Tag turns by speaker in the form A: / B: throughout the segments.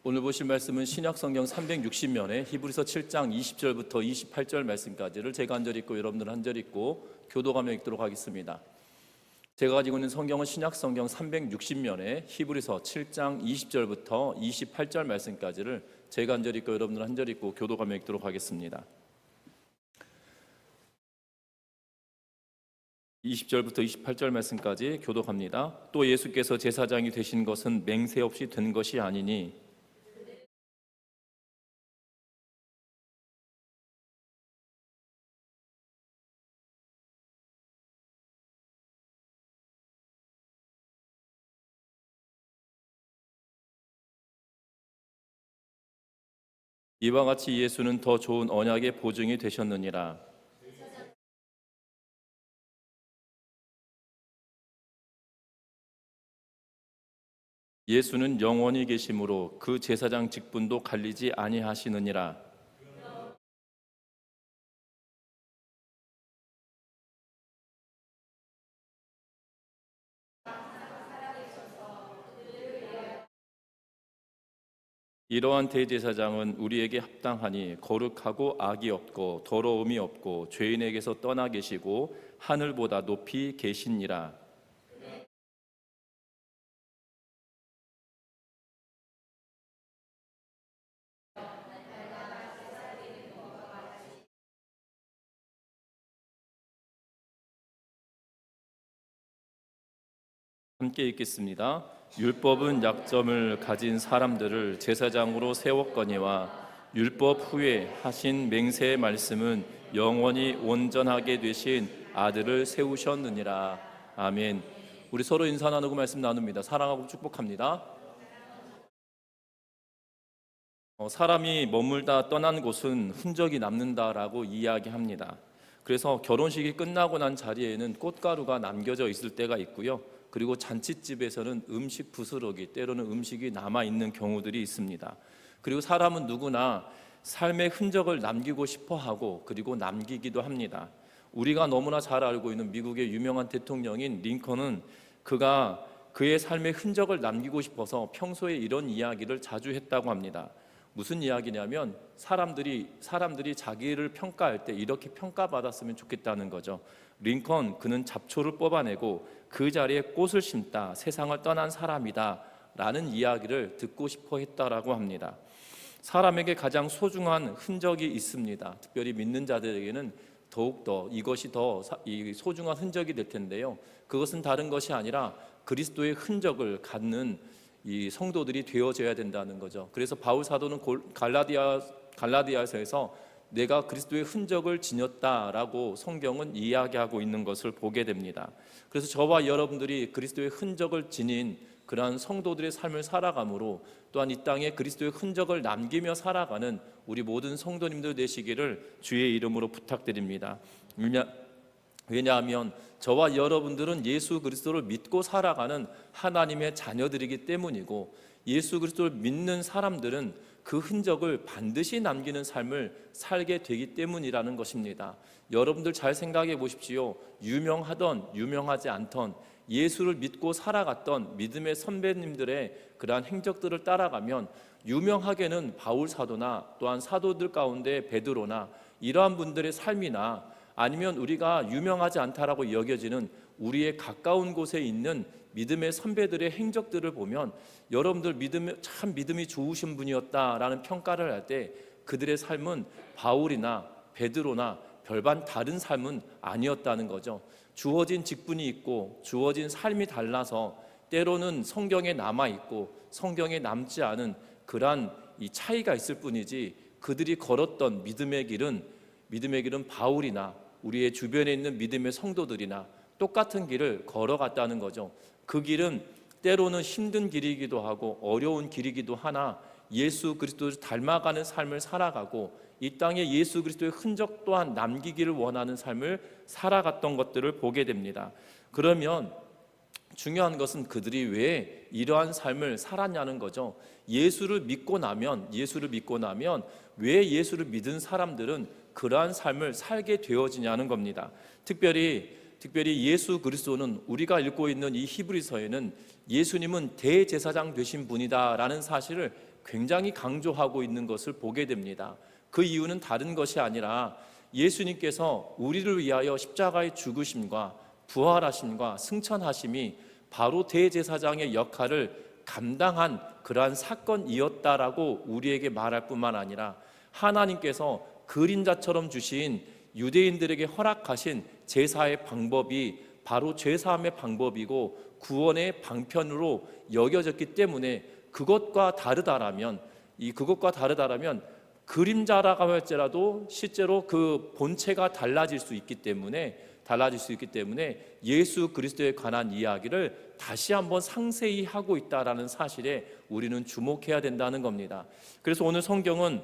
A: 오늘 보실 말씀은 신약성경 360면에 히브리서 7장 20절부터 28절 말씀까지를 제가 한 절 읽고 여러분들 한 절 읽고 교도하며 읽도록 하겠습니다. 제가 가지고 있는 성경은 신약성경 360면에 히브리서 7장 20절부터 28절 말씀까지를 제가 한 절 읽고 여러분들 한 절 읽고 교도하며 읽도록 하겠습니다. 20절부터 28절 말씀까지 교독합니다. 또 예수께서 제사장이 되신 것은 맹세 없이 된 것이 아니니 이와 같이 예수는 더 좋은 언약의 보증이 되셨느니라. 예수는 영원히 계심으로 그 제사장 직분도 갈리지 아니하시느니라. 이러한 대제사장은 우리에게 합당하니 거룩하고 악이 없고 더러움이 없고 죄인에게서 떠나 계시고 하늘보다 높이 계시니라. 함께 읽겠습니다. 율법은 약점을 가진 사람들을 제사장으로 세웠거니와 율법 후에 하신 맹세의 말씀은 영원히 온전하게 되신 아들을 세우셨느니라. 아멘. 우리 서로 인사 나누고 말씀 나눕니다. 사랑하고 축복합니다. 사람이 머물다 떠난 곳은 흔적이 남는다라고 이야기합니다. 그래서 결혼식이 끝나고 난 자리에는 꽃가루가 남겨져 있을 때가 있고요. 그리고 잔칫집에서는 음식 부스러기, 때로는 음식이 남아있는 경우들이 있습니다. 그리고 사람은 누구나 삶의 흔적을 남기고 싶어하고 그리고 남기기도 합니다. 우리가 너무나 잘 알고 있는 미국의 유명한 대통령인 링컨은 그가 그의 삶의 흔적을 남기고 싶어서 평소에 이런 이야기를 자주 했다고 합니다. 무슨 이야기냐면 사람들이 자기를 평가할 때 이렇게 평가받았으면 좋겠다는 거죠. 링컨, 그는 잡초를 뽑아내고 그 자리에 꽃을 심다 세상을 떠난 사람이다 라는 이야기를 듣고 싶어 했다라고 합니다. 사람에게 가장 소중한 흔적이 있습니다. 특별히 믿는 자들에게는 더욱더 이것이 더 소중한 흔적이 될 텐데요. 그것은 다른 것이 아니라 그리스도의 흔적을 갖는 이 성도들이 되어져야 된다는 거죠. 그래서 바울 사도는 갈라디아서에서 내가 그리스도의 흔적을 지녔다라고 성경은 이야기하고 있는 것을 보게 됩니다. 그래서 저와 여러분들이 그리스도의 흔적을 지닌 그러한 성도들의 삶을 살아가므로 또한 이 땅에 그리스도의 흔적을 남기며 살아가는 우리 모든 성도님들 되시기를 주의 이름으로 부탁드립니다. 왜냐하면 저와 여러분들은 예수 그리스도를 믿고 살아가는 하나님의 자녀들이기 때문이고, 예수 그리스도를 믿는 사람들은 그 흔적을 반드시 남기는 삶을 살게 되기 때문이라는 것입니다. 여러분들 잘 생각해 보십시오. 유명하던 유명하지 않던 예수를 믿고 살아갔던 믿음의 선배님들의 그러한 행적들을 따라가면 유명하게는 바울 사도나 또한 사도들 가운데 베드로나 이러한 분들의 삶이나 아니면 우리가 유명하지 않다라고 여겨지는 우리의 가까운 곳에 있는 믿음의 선배들의 행적들을 보면 여러분들 믿음이 좋으신 분이었다라는 평가를 할 때 그들의 삶은 바울이나 베드로나 별반 다른 삶은 아니었다는 거죠. 주어진 직분이 있고 주어진 삶이 달라서 때로는 성경에 남아있고 성경에 남지 않은 그러한 이 차이가 있을 뿐이지, 그들이 걸었던 믿음의 길은 바울이나 우리의 주변에 있는 믿음의 성도들이나 똑같은 길을 걸어갔다는 거죠. 그 길은 때로는 힘든 길이기도 하고 어려운 길이기도 하나 예수 그리스도를 닮아가는 삶을 살아가고 이 땅에 예수 그리스도의 흔적 또한 남기기를 원하는 삶을 살아갔던 것들을 보게 됩니다. 그러면 중요한 것은 그들이 왜 이러한 삶을 살았냐는 거죠. 예수를 믿고 나면 왜 예수를 믿은 사람들은 그러한 삶을 살게 되어지냐는 겁니다. 특별히 예수 그리스도는, 우리가 읽고 있는 이 히브리서에는 예수님은 대제사장 되신 분이다라는 사실을 굉장히 강조하고 있는 것을 보게 됩니다. 그 이유는 다른 것이 아니라 예수님께서 우리를 위하여 십자가의 죽으심과 부활하심과 승천하심이 바로 대제사장의 역할을 감당한 그러한 사건이었다라고 우리에게 말할 뿐만 아니라 하나님께서 그림자처럼 주신 유대인들에게 허락하신 제사의 방법이 바로 죄사함의 방법이고 구원의 방편으로 여겨졌기 때문에 그것과 다르다라면 그림자라고 할지라도 실제로 그 본체가 달라질 수 있기 때문에 예수 그리스도에 관한 이야기를 다시 한번 상세히 하고 있다라는 사실에 우리는 주목해야 된다는 겁니다. 그래서 오늘 성경은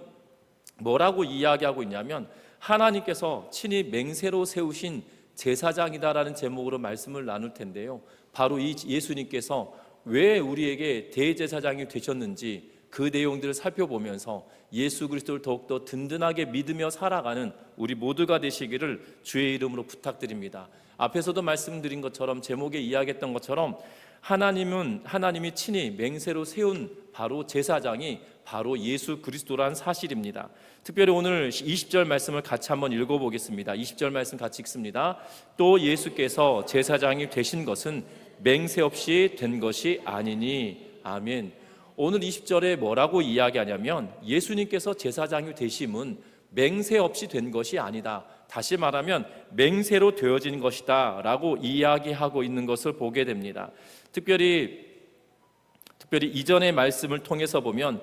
A: 뭐라고 이야기하고 있냐면 하나님께서 친히 맹세로 세우신 제사장이다라는 제목으로 말씀을 나눌 텐데요, 바로 이 예수님께서 왜 우리에게 대제사장이 되셨는지 그 내용들을 살펴보면서 예수 그리스도를 더욱더 든든하게 믿으며 살아가는 우리 모두가 되시기를 주의 이름으로 부탁드립니다. 앞에서도 말씀드린 것처럼, 제목에 이야기했던 것처럼 하나님이 친히 맹세로 세운 바로 제사장이 바로 예수 그리스도라는 사실입니다. 특별히 오늘 20절 말씀을 같이 한번 읽어보겠습니다. 20절 말씀 같이 읽습니다. 또 예수께서 제사장이 되신 것은 맹세 없이 된 것이 아니니. 아멘. 오늘 20절에 뭐라고 이야기하냐면 예수님께서 제사장이 되심은 맹세 없이 된 것이 아니다, 다시 말하면 맹세로 되어진 것이다 라고 이야기하고 있는 것을 보게 됩니다. 특별히 이전의 말씀을 통해서 보면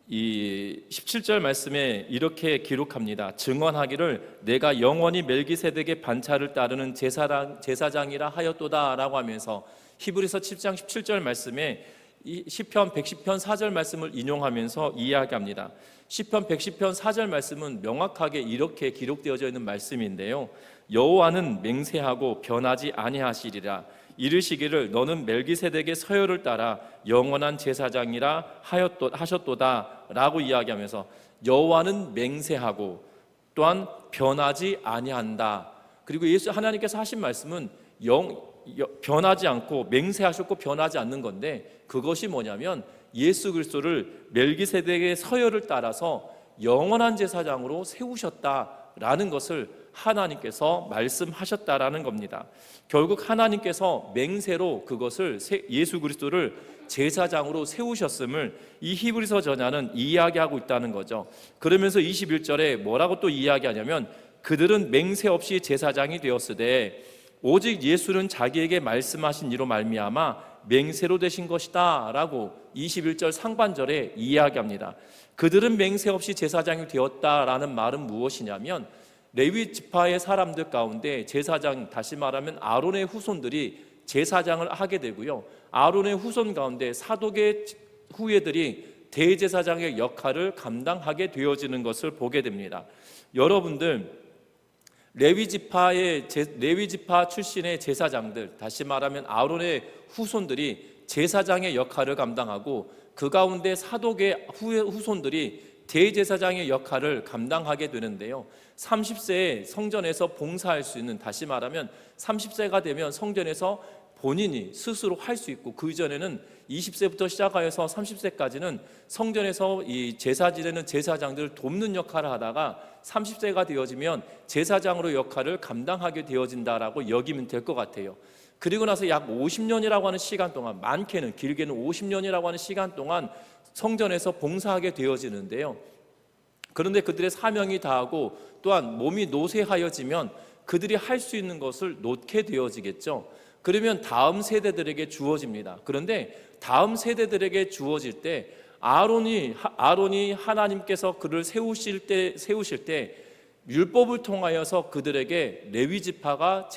A: 이 17절 말씀에 이렇게 기록합니다. 증언하기를 내가 영원히 멜기세덱의 반차를 따르는 제사장이라 하였도다 라고 하면서 히브리서 7장 17절 말씀에 시편 110편 4절 말씀을 인용하면서 이야기합니다. 시편 110편 4절 말씀은 명확하게 이렇게 기록되어져 있는 말씀인데요, 여호와는 맹세하고 변하지 아니하시리라. 이르시기를 너는 멜기세덱의 서열을 따라 영원한 제사장이라 하셨도다 라고 이야기하면서 여호와는 맹세하고 또한 변하지 아니한다. 그리고 하나님께서 하신 말씀은 변하지 않고 맹세하셨고 변하지 않는 건데, 그것이 뭐냐면 예수 그리스도를 멜기세덱의 서열을 따라서 영원한 제사장으로 세우셨다라는 것을 하나님께서 말씀하셨다라는 겁니다. 결국 하나님께서 맹세로 그것을 예수 그리스도를 제사장으로 세우셨음을 이 히브리서 저자는 이야기하고 있다는 거죠. 그러면서 21절에 뭐라고 또 이야기하냐면 그들은 맹세 없이 제사장이 되었으되 오직 예수는 자기에게 말씀하신 이로 말미암아 맹세로 되신 것이다 라고 21절 상반절에 이야기합니다. 그들은 맹세 없이 제사장이 되었다라는 말은 무엇이냐면 레위 지파의 사람들 가운데 제사장, 다시 말하면 아론의 후손들이 제사장을 하게 되고요, 아론의 후손 가운데 사독의 후예들이 대제사장의 역할을 감당하게 되어지는 것을 보게 됩니다. 여러분들, 레위 지파 출신의 제사장들, 다시 말하면 아론의 후손들이 제사장의 역할을 감당하고 그 가운데 사독의 후손들이 대제사장의 역할을 감당하게 되는데요, 30세에 성전에서 봉사할 수 있는, 다시 말하면 30세가 되면 성전에서 본인이 스스로 할 수 있고, 그 이전에는 20세부터 시작하여서 30세까지는 성전에서 이 제사 지내는 제사장들을 돕는 역할을 하다가 30세가 되어지면 제사장으로 역할을 감당하게 되어진다라고 여기면 될 것 같아요. 그리고 나서 약 50년이라고 하는 시간 동안, 많게는 길게는 50년이라고 하는 시간 동안 성전에서 봉사하게 되어지는데요, 그런데 그들의 사명이 다하고 또한 몸이 노쇠하여지면 그들이 할 수 있는 것을 놓게 되어지겠죠. 그러면 다음 세대들에게 주어집니다. 그런데 다음 세대들에게 주어질 때 아론이 하나님께서 그를 세우실 때 율법을 통하여서 그들에게 레위 지파가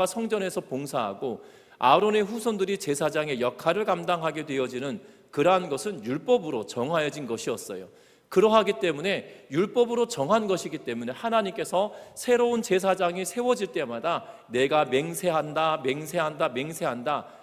A: 성전에서 봉사하고 아론의 후손들이 제사장의 역할을 감당하게 되어지는 그러한 것은 율법으로 정하여진 것이었어요. 그러하기 때문에 율법으로 정한 것이기 때문에 하나님께서 새로운 제사장이 세워질 때마다 내가 맹세한다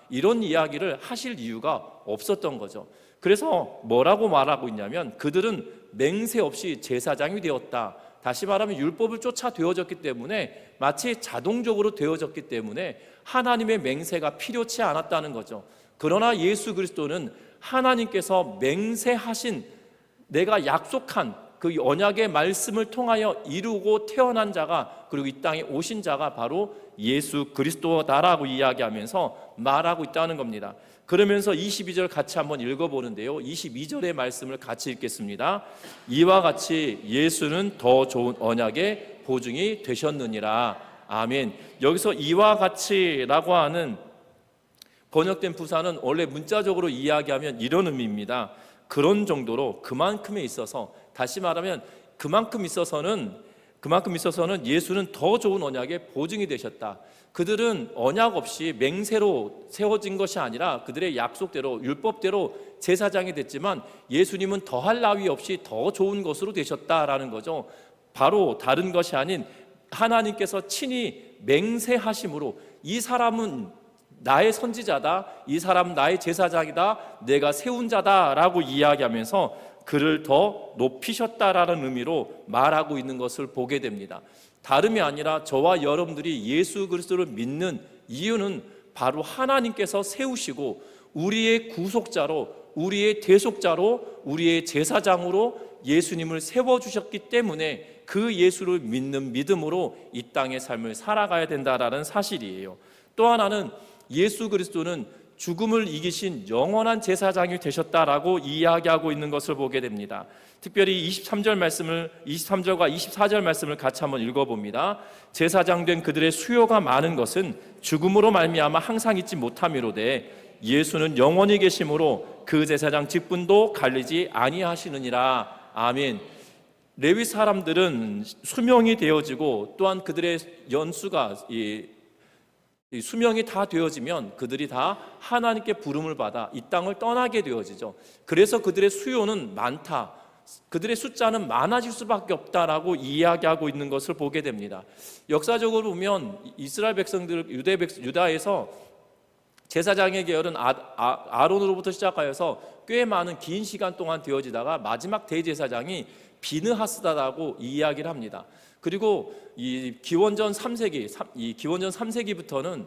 A: 이런 이야기를 하실 이유가 없었던 거죠. 그래서 뭐라고 말하고 있냐면 그들은 맹세 없이 제사장이 되었다. 다시 말하면 율법을 쫓아 되어졌기 때문에, 마치 자동적으로 되어졌기 때문에 하나님의 맹세가 필요치 않았다는 거죠. 그러나 예수 그리스도는 하나님께서 맹세하신, 내가 약속한 그 언약의 말씀을 통하여 이루고 태어난 자가, 그리고 이 땅에 오신 자가 바로 예수 그리스도다라고 이야기하면서 말하고 있다는 겁니다. 그러면서 22절 같이 한번 읽어보는데요, 22절의 말씀을 같이 읽겠습니다. 이와 같이 예수는 더 좋은 언약의 보증이 되셨느니라. 아멘. 여기서 이와 같이라고 하는 번역된 부사는 원래 문자적으로 이야기하면 이런 의미입니다. 그런 정도로, 그만큼에 있어서, 다시 말하면 그만큼 있어서는 예수는 더 좋은 언약의 보증이 되셨다. 그들은 언약 없이 맹세로 세워진 것이 아니라 그들의 약속대로, 율법대로 제사장이 됐지만 예수님은 더할 나위 없이 더 좋은 것으로 되셨다라는 거죠. 바로 다른 것이 아닌 하나님께서 친히 맹세하심으로, 이 사람은 나의 선지자다, 이 사람은 나의 제사장이다, 내가 세운 자다라고 이야기하면서 그를 더 높이셨다라는 의미로 말하고 있는 것을 보게 됩니다. 다름이 아니라 저와 여러분들이 예수 그리스도를 믿는 이유는 바로 하나님께서 세우시고 우리의 구속자로, 우리의 대속자로, 우리의 제사장으로 예수님을 세워주셨기 때문에 그 예수를 믿는 믿음으로 이 땅의 삶을 살아가야 된다라는 사실이에요. 또 하나는 예수 그리스도는 죽음을 이기신 영원한 제사장이 되셨다라고 이야기하고 있는 것을 보게 됩니다. 특별히 23절과 24절 말씀을 같이 한번 읽어봅니다. 제사장 된 그들의 수요가 많은 것은 죽음으로 말미암아 항상 있지 못함이로되 예수는 영원히 계심으로 그 제사장 직분도 갈리지 아니하시느니라. 아멘. 레위 사람들은 수명이 되어지고 또한 그들의 연수가 이 수명이 다 되어지면 그들이 다 하나님께 부름을 받아 이 땅을 떠나게 되어지죠. 그래서 그들의 수요는 많다, 그들의 숫자는 많아질 수밖에 없다라고 이야기하고 있는 것을 보게 됩니다. 역사적으로 보면 이스라엘 백성들, 유다에서 제사장의 계열은 아론으로부터 시작하여서 꽤 많은 긴 시간 동안 되어지다가 마지막 대제사장이 비느하스다라고 이야기를 합니다. 그리고 이 기원전 3세기부터는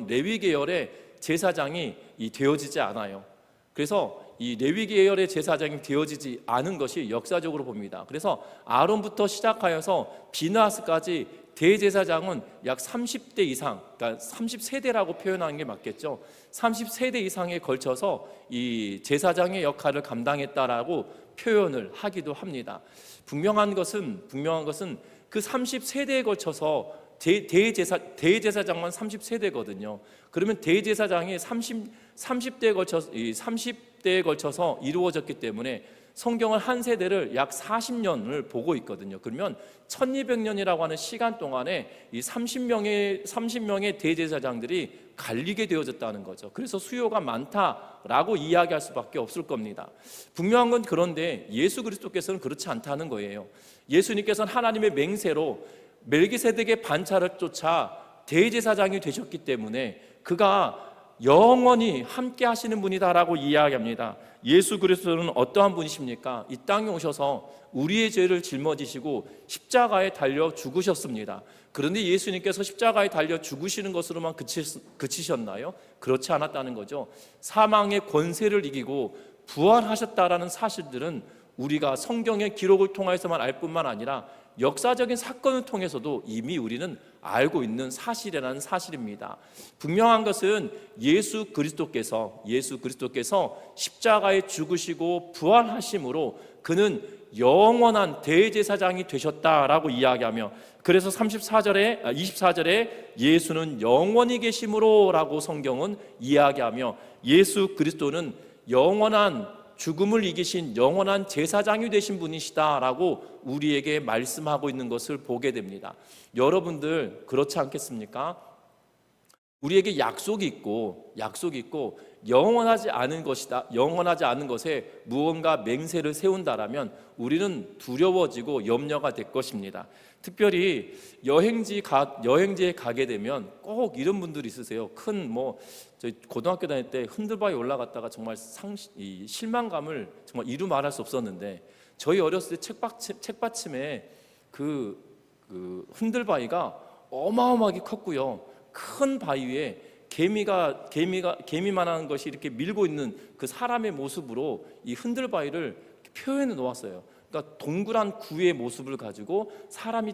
A: 레위 계열의 제사장이 되어지지 않아요. 그래서 이 레위 계열의 제사장이 되어지지 않은 것이 역사적으로 봅니다. 그래서 아론부터 시작하여서 비느하스까지 대제사장은 약 30대 이상, 그러니까 30세대라고 표현하는 게 맞겠죠. 30세대 이상에 걸쳐서 이 제사장의 역할을 감당했다라고 표현을 하기도 합니다. 분명한 것은 그 30세대에 걸쳐서 대제사장만 30세대거든요. 그러면 대제사장이 30대에 걸쳐서 이루어졌기 때문에 성경은 한 세대를 약 40년을 보고 있거든요. 그러면 1200년이라고 하는 시간 동안에 이 30명의 대제사장들이 갈리게 되어졌다는 거죠. 그래서 수요가 많다라고 이야기할 수밖에 없을 겁니다. 분명한 건 그런데 예수 그리스도께서는 그렇지 않다는 거예요. 예수님께서는 하나님의 맹세로 멜기세덱의 반차를 쫓아 대제사장이 되셨기 때문에 그가 영원히 함께 하시는 분이다라고 이야기합니다. 예수 그리스도는 어떠한 분이십니까? 이 땅에 오셔서 우리의 죄를 짊어지시고 십자가에 달려 죽으셨습니다. 그런데 예수님께서 십자가에 달려 죽으시는 것으로만 그치셨나요? 그렇지 않았다는 거죠. 사망의 권세를 이기고 부활하셨다라는 사실들은 우리가 성경의 기록을 통해서만 알 뿐만 아니라 역사적인 사건을 통해서도 이미 우리는 알고 있는 사실이라는 사실입니다. 분명한 것은 예수 그리스도께서 십자가에 죽으시고 부활하심으로 그는 영원한 대제사장이 되셨다라고 이야기하며, 그래서 24절에 예수는 영원히 계심으로 라고 성경은 이야기하며, 예수 그리스도는 영원한 죽음을 이기신 영원한 제사장이 되신 분이시다라고 우리에게 말씀하고 있는 것을 보게 됩니다. 여러분들 그렇지 않겠습니까? 우리에게 약속이 있고 영원하지 않은 것에 무언가 맹세를 세운다라면 우리는 두려워지고 염려가 될 것입니다. 특별히 여행지에 가게 되면 꼭 이런 분들이 있으세요. 저희 고등학교 다닐 때 흔들바위 올라갔다가 정말 실망감을 정말 이루 말할 수 없었는데, 저희 어렸을 때 책받침에 그 흔들바위가 어마어마하게 컸고요. 큰 바위 위에 개미만한 것이 이렇게 밀고 있는 그 사람의 모습으로 이 흔들바위를 표현해 놓았어요. 그러니까 동그란 구의 모습을 가지고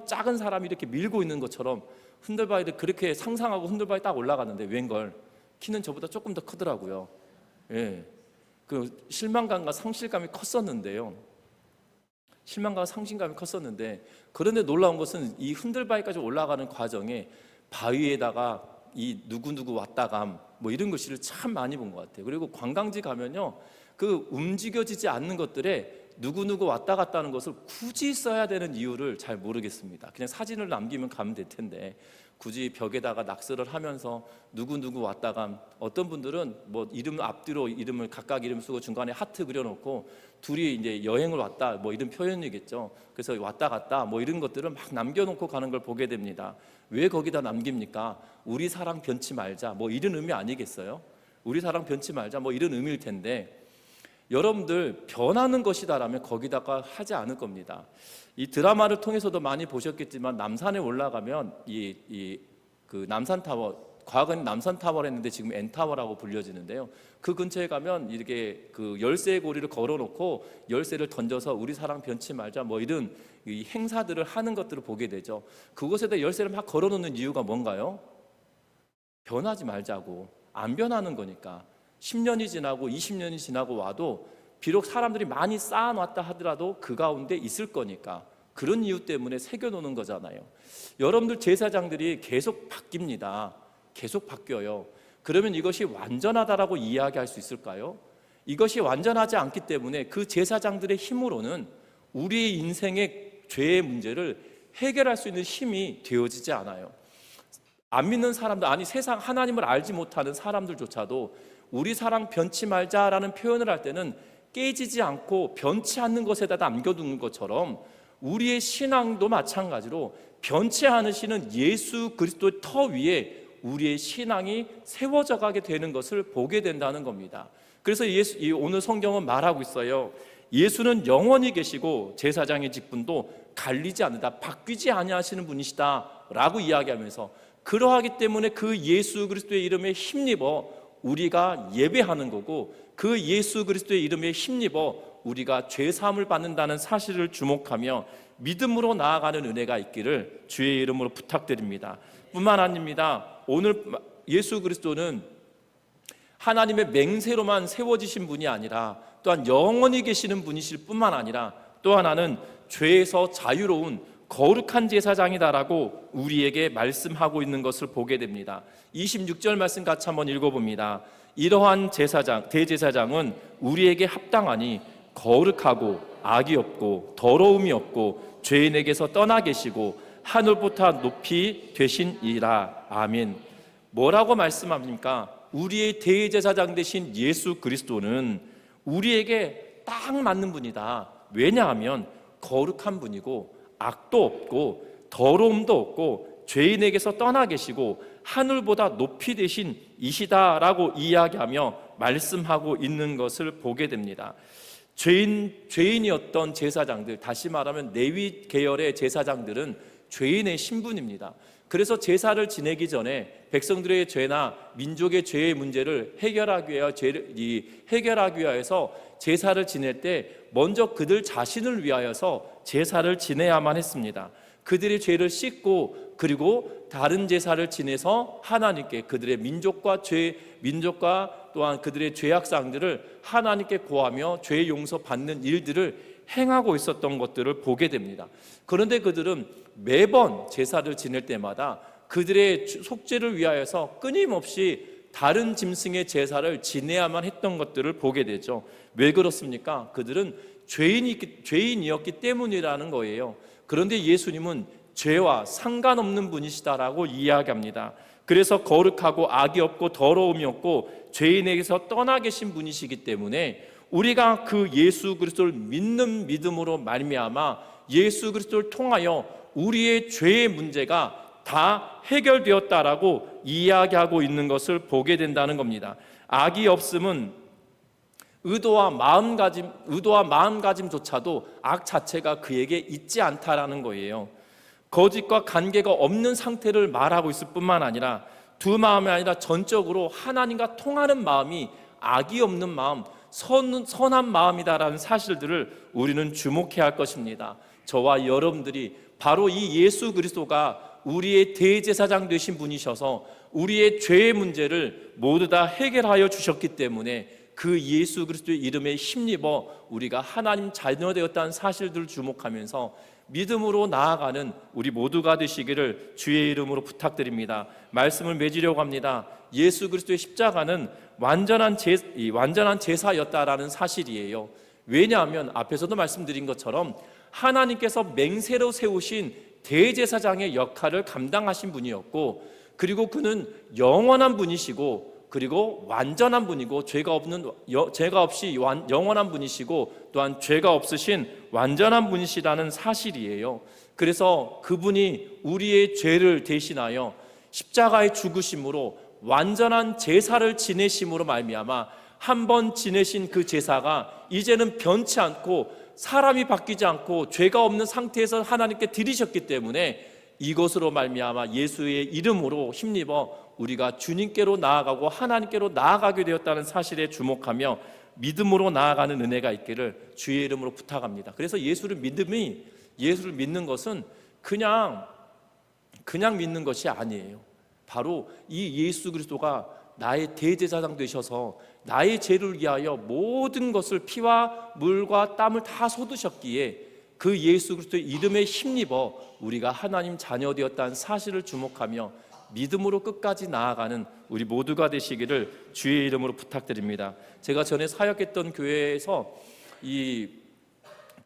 A: 작은 사람이 이렇게 밀고 있는 것처럼 흔들바위를 그렇게 상상하고 흔들바위 딱 올라갔는데 웬걸 키는 저보다 조금 더 크더라고요. 예, 그 실망감과 상실감이 컸었는데요. 그런데 놀라운 것은 이 흔들바위까지 올라가는 과정에 바위에다가 이 누구누구 왔다감 뭐 이런 글씨를 참 많이 본 것 같아요. 그리고 관광지 가면요, 그 움직여지지 않는 것들에 누구누구 왔다 갔다 하는 것을 굳이 써야 되는 이유를 잘 모르겠습니다. 그냥 사진을 남기면 가면 될 텐데 굳이 벽에다가 낙서를 하면서 누구누구 왔다감, 어떤 분들은 뭐 이름 앞뒤로 이름을 각각 이름 쓰고 중간에 하트 그려놓고 둘이 이제 여행을 왔다 뭐 이런 표현이겠죠. 그래서 왔다 갔다 뭐 이런 것들을 막 남겨놓고 가는 걸 보게 됩니다. 왜 거기다 남깁니까? 우리 사랑 변치 말자 뭐 이런 의미 아니겠어요? 우리 사랑 변치 말자 뭐 이런 의미일 텐데, 여러분들 변하는 것이다라면 거기다가 하지 않을 겁니다. 이 드라마를 통해서도 많이 보셨겠지만 남산에 올라가면 그 남산타워, 과거에는 남산타워를 했는데 지금 N타워라고 불려지는데요. 그 근처에 가면 이렇게 그 열쇠 고리를 걸어놓고 열쇠를 던져서 우리 사랑 변치 말자 뭐 이런 이 행사들을 하는 것들을 보게 되죠. 그곳에다 열쇠를 막 걸어놓는 이유가 뭔가요? 변하지 말자고. 안 변하는 거니까. 10년이 지나고 20년이 지나고 와도 비록 사람들이 많이 쌓아놨다 하더라도 그 가운데 있을 거니까, 그런 이유 때문에 새겨놓는 거잖아요. 여러분들 제사장들이 계속 바뀝니다. 계속 바뀌어요. 그러면 이것이 완전하다라고 이야기할 수 있을까요? 이것이 완전하지 않기 때문에 그 제사장들의 힘으로는 우리의 인생의 죄의 문제를 해결할 수 있는 힘이 되어지지 않아요. 안 믿는 사람들, 아니 세상 하나님을 알지 못하는 사람들조차도 우리 사랑 변치 말자라는 표현을 할 때는 깨지지 않고 변치 않는 것에다 남겨두는 것처럼 우리의 신앙도 마찬가지로 변치 않으시는 예수 그리스도의 터 위에 우리의 신앙이 세워져 가게 되는 것을 보게 된다는 겁니다. 그래서 오늘 성경은 말하고 있어요. 예수는 영원히 계시고 제사장의 직분도 갈리지 않는다, 바뀌지 아니하시는 분이시다 라고 이야기하면서, 그러하기 때문에 그 예수 그리스도의 이름에 힘입어 우리가 예배하는 거고, 그 예수 그리스도의 이름에 힘입어 우리가 죄사함을 받는다는 사실을 주목하며 믿음으로 나아가는 은혜가 있기를 주의 이름으로 부탁드립니다. 뿐만 아닙니다. 오늘 예수 그리스도는 하나님의 맹세로만 세워지신 분이 아니라 또한 영원히 계시는 분이실 뿐만 아니라 또 하나는 죄에서 자유로운 거룩한 제사장이다라고 우리에게 말씀하고 있는 것을 보게 됩니다. 26절 말씀 같이 한번 읽어봅니다. 이러한 대제사장은 우리에게 합당하니 거룩하고 악이 없고 더러움이 없고 죄인에게서 떠나 계시고 하늘보다 높이 되신 이라. 아멘. 뭐라고 말씀합니까? 우리의 대제사장 되신 예수 그리스도는 우리에게 딱 맞는 분이다. 왜냐하면 거룩한 분이고 악도 없고 더러움도 없고 죄인에게서 떠나 계시고 하늘보다 높이 되신 이시다라고 이야기하며 말씀하고 있는 것을 보게 됩니다. 죄인이었던 제사장들, 다시 말하면 레위 계열의 제사장들은 죄인의 신분입니다. 그래서 제사를 지내기 전에 백성들의 죄나 민족의 죄의 문제를 해결하기 위하여서 제사를 지낼 때 먼저 그들 자신을 위하여서 제사를 지내야만 했습니다. 그들의 죄를 씻고 그리고 다른 제사를 지내서 하나님께 그들의 민족과 또한 그들의 죄악상들을 하나님께 고하며 죄 용서 받는 일들을 행하고 있었던 것들을 보게 됩니다. 그런데 그들은 매번 제사를 지낼 때마다 그들의 속죄를 위하여서 끊임없이 다른 짐승의 제사를 지내야만 했던 것들을 보게 되죠. 왜 그렇습니까? 그들은 죄인이었기 때문이라는 거예요. 그런데 예수님은 죄와 상관없는 분이시다라고 이야기합니다. 그래서 거룩하고 악이 없고 더러움이 없고 죄인에게서 떠나 계신 분이시기 때문에 우리가 그 예수 그리스도를 믿는 믿음으로 말미암아 예수 그리스도를 통하여 우리의 죄의 문제가 다 해결되었다라고 이야기하고 있는 것을 보게 된다는 겁니다. 악이 없음은 의도와 마음가짐조차도 악 자체가 그에게 있지 않다라는 거예요. 거짓과 관계가 없는 상태를 말하고 있을 뿐만 아니라 두 마음이 아니라 전적으로 하나님과 통하는 마음이 악이 없는 마음, 선한 마음이다라는 사실들을 우리는 주목해야 할 것입니다. 저와 여러분들이 바로 이 예수 그리스도가 우리의 대제사장 되신 분이셔서 우리의 죄의 문제를 모두 다 해결하여 주셨기 때문에 그 예수 그리스도의 이름에 힘입어 우리가 하나님 자녀 되었다는 사실들을 주목하면서 믿음으로 나아가는 우리 모두가 되시기를 주의 이름으로 부탁드립니다. 말씀을 맺으려고 합니다. 예수 그리스도의 십자가는 완전한 제사였다라는 사실이에요. 왜냐하면 앞에서도 말씀드린 것처럼 하나님께서 맹세로 세우신 대제사장의 역할을 감당하신 분이었고, 그리고 그는 영원한 분이시고 그리고 완전한 분이고 죄가 없이 영원한 분이시고 또한 죄가 없으신 완전한 분이시라는 사실이에요. 그래서 그분이 우리의 죄를 대신하여 십자가의 죽으심으로 완전한 제사를 지내심으로 말미암아 한 번 지내신 그 제사가 이제는 변치 않고 사람이 바뀌지 않고 죄가 없는 상태에서 하나님께 드리셨기 때문에 이것으로 말미암아 예수의 이름으로 힘입어 우리가 주님께로 나아가고 하나님께로 나아가게 되었다는 사실에 주목하며 믿음으로 나아가는 은혜가 있기를 주의 이름으로 부탁합니다. 그래서 예수를 믿는 것은 그냥 믿는 것이 아니에요. 바로 이 예수 그리스도가 나의 대제사장 되셔서 나의 죄를 위하여 모든 것을 피와 물과 땀을 다 쏟으셨기에 그 예수 그리스도의 이름에 힘입어 우리가 하나님 자녀 되었다는 사실을 주목하며 믿음으로 끝까지 나아가는 우리 모두가 되시기를 주의 이름으로 부탁드립니다. 제가 전에 사역했던 교회에서 이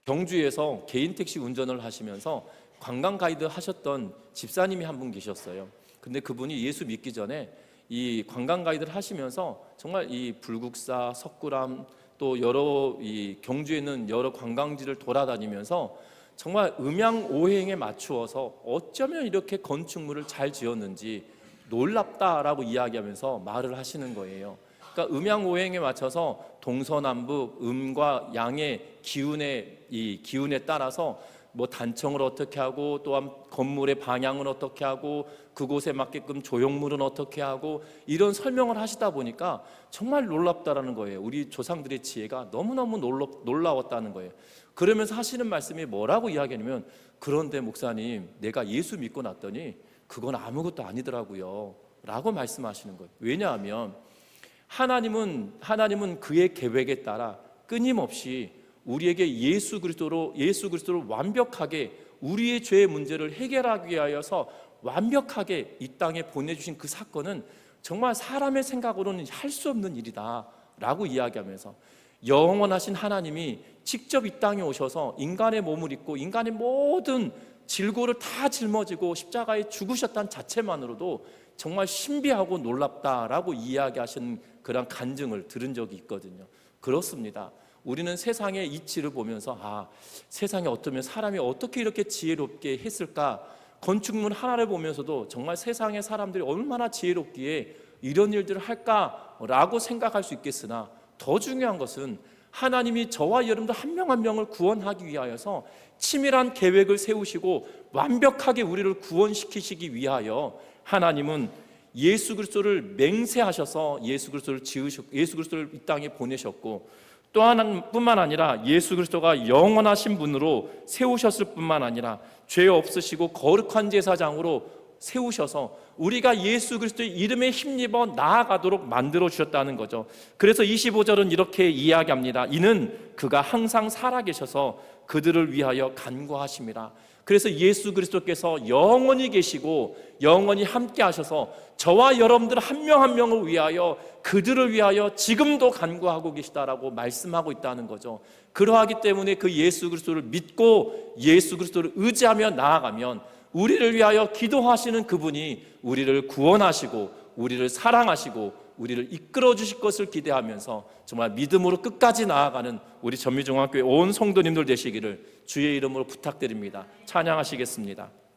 A: 경주에서 개인 택시 운전을 하시면서 관광 가이드 하셨던 집사님이 한 분 계셨어요. 근데 그분이 예수 믿기 전에 이 관광 가이드를 하시면서 정말 이 불국사, 석굴암 또 여러 이 경주에 있는 여러 관광지를 돌아다니면서 정말 음양오행에 맞추어서 어쩌면 이렇게 건축물을 잘 지었는지 놀랍다라고 이야기하면서 말을 하시는 거예요. 그러니까 음양오행에 맞춰서 동서남북 음과 양의 기운에 따라서 뭐 단청을 어떻게 하고 또한 건물의 방향을 어떻게 하고 그곳에 맞게끔 조형물은 어떻게 하고 이런 설명을 하시다 보니까 정말 놀랍다라는 거예요. 우리 조상들의 지혜가 너무너무 놀라웠다는 거예요. 그러면서 하시는 말씀이 뭐라고 이야기하냐면, 그런데 목사님 내가 예수 믿고 났더니 그건 아무것도 아니더라고요 라고 말씀하시는 거예요. 왜냐하면 하나님은 그의 계획에 따라 끊임없이 우리에게 예수 그리스도를 완벽하게 우리의 죄의 문제를 해결하기 위하여서 완벽하게 이 땅에 보내주신 그 사건은 정말 사람의 생각으로는 할 수 없는 일이다 라고 이야기하면서 영원하신 하나님이 직접 이 땅에 오셔서 인간의 몸을 입고 인간의 모든 질고를 다 짊어지고 십자가에 죽으셨다는 자체만으로도 정말 신비하고 놀랍다라고 이야기하시는 그런 간증을 들은 적이 있거든요. 그렇습니다. 우리는 세상의 이치를 보면서 세상에 어쩌면 사람이 어떻게 이렇게 지혜롭게 했을까, 건축물 하나를 보면서도 정말 세상의 사람들이 얼마나 지혜롭기에 이런 일들을 할까라고 생각할 수 있겠으나, 더 중요한 것은 하나님이 저와 여러분들 한 명 한 명을 구원하기 위하여서 치밀한 계획을 세우시고 완벽하게 우리를 구원시키시기 위하여 하나님은 예수 그리스도를 맹세하셔서 예수 그리스도를 이 땅에 보내셨고, 또 하나뿐만 아니라 예수 그리스도가 영원하신 분으로 세우셨을 뿐만 아니라 죄 없으시고 거룩한 제사장으로 세우셔서 우리가 예수 그리스도의 이름에 힘입어 나아가도록 만들어 주셨다는 거죠. 그래서 25절은 이렇게 이야기합니다. 이는 그가 항상 살아계셔서 그들을 위하여 간구하심이라. 그래서 예수 그리스도께서 영원히 계시고 영원히 함께 하셔서 저와 여러분들 한 명 한 명을 위하여, 그들을 위하여 지금도 간구하고 계시다라고 말씀하고 있다는 거죠. 그러하기 때문에 그 예수 그리스도를 믿고 예수 그리스도를 의지하며 나아가면 우리를 위하여 기도하시는 그분이 우리를 구원하시고 우리를 사랑하시고 우리를 이끌어 주실 것을 기대하면서 정말 믿음으로 끝까지 나아가는 우리 전미중앙교회 온 성도님들 되시기를 주의 이름으로 부탁드립니다. 찬양하시겠습니다.